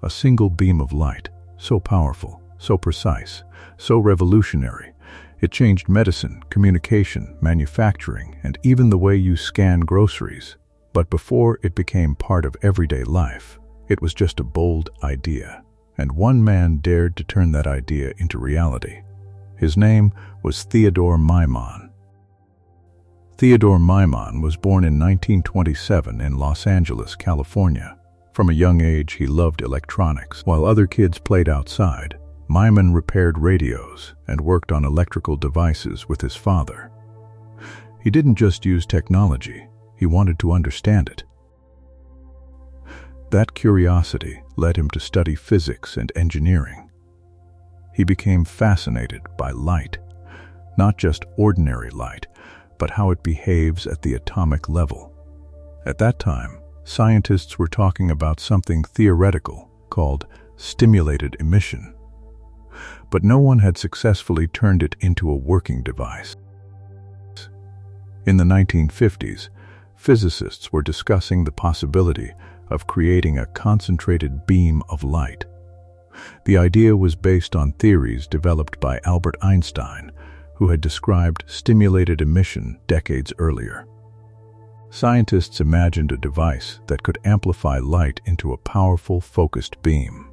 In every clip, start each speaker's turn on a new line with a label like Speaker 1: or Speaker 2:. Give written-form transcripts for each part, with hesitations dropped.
Speaker 1: A single beam of light, so powerful, so precise, so revolutionary. It changed medicine, communication, manufacturing, and even the way you scan groceries. But before it became part of everyday life, it was just a bold idea. And one man dared to turn that idea into reality. His name was Theodore Maiman. Theodore Maiman was born in 1927 in Los Angeles, California. From a young age, he loved electronics. While other kids played outside, Maiman repaired radios and worked on electrical devices with his father. He didn't just use technology, he wanted to understand it. That curiosity led him to study physics and engineering. He became fascinated by light, not just ordinary light, but how it behaves at the atomic level. At that time, scientists were talking about something theoretical called stimulated emission. But no one had successfully turned it into a working device. In the 1950s, physicists were discussing the possibility of creating a concentrated beam of light. The idea was based on theories developed by Albert Einstein, who had described stimulated emission decades earlier. Scientists imagined a device that could amplify light into a powerful, focused beam.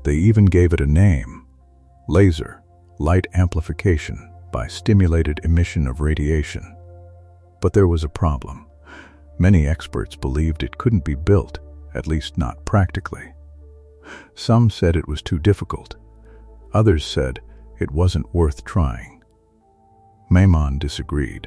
Speaker 1: They even gave it a name: laser, light amplification by stimulated emission of radiation. But there was a problem. Many experts believed it couldn't be built, at least not practically. Some said it was too difficult. Others said it wasn't worth trying. Maiman disagreed.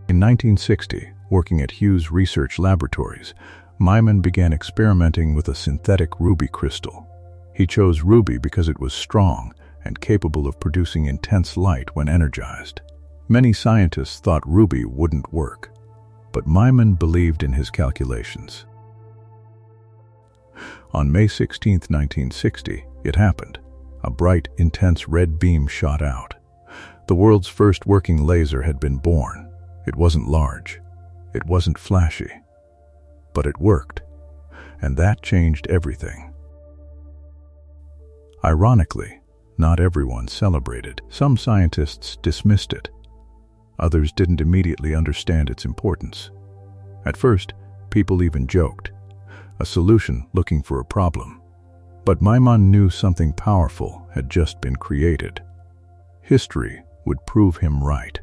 Speaker 1: In 1960, working at Hughes Research Laboratories, Maiman began experimenting with a synthetic ruby crystal. He chose ruby because it was strong and capable of producing intense light when energized. Many scientists thought ruby wouldn't work, but Maiman believed in his calculations. On May 16, 1960, it happened. A bright, intense red beam shot out. The world's first working laser had been born. It wasn't large. It wasn't flashy. But it worked, and that changed everything. Ironically, not everyone celebrated. Some scientists dismissed it. Others didn't immediately understand its importance. At first, people even joked, a solution looking for a problem. But Maiman knew something powerful had just been created. History would prove him right.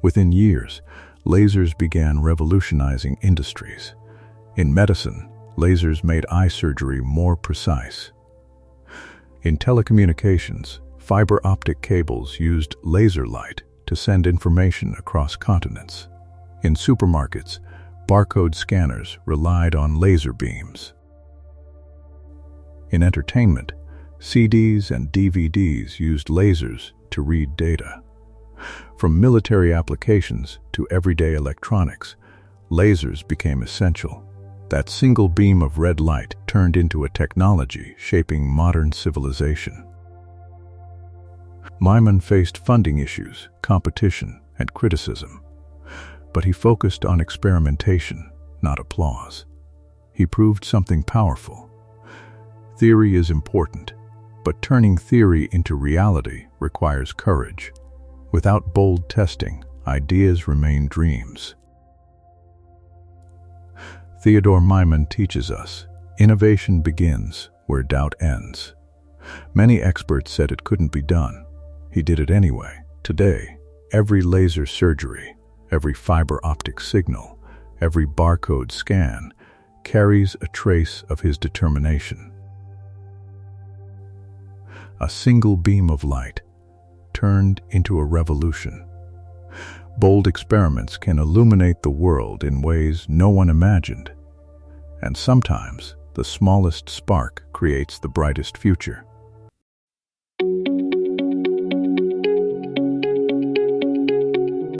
Speaker 1: Within years, lasers began revolutionizing industries. In medicine, lasers made eye surgery more precise. In telecommunications, fiber-optic cables used laser light to send information across continents. In supermarkets, barcode scanners relied on laser beams. In entertainment, CDs and DVDs used lasers to read data. From military applications to everyday electronics, lasers became essential. That single beam of red light turned into a technology shaping modern civilization. Maiman faced funding issues, competition, and criticism. But he focused on experimentation, not applause. He proved something powerful. Theory is important, but turning theory into reality requires courage. Without bold testing, ideas remain dreams. Theodore Maiman teaches us, innovation begins where doubt ends. Many experts said it couldn't be done. He did it anyway. Today, every laser surgery, every fiber-optic signal, every barcode scan carries a trace of his determination. A single beam of light turned into a revolution. Bold experiments can illuminate the world in ways no one imagined. And sometimes, the smallest spark creates the brightest future.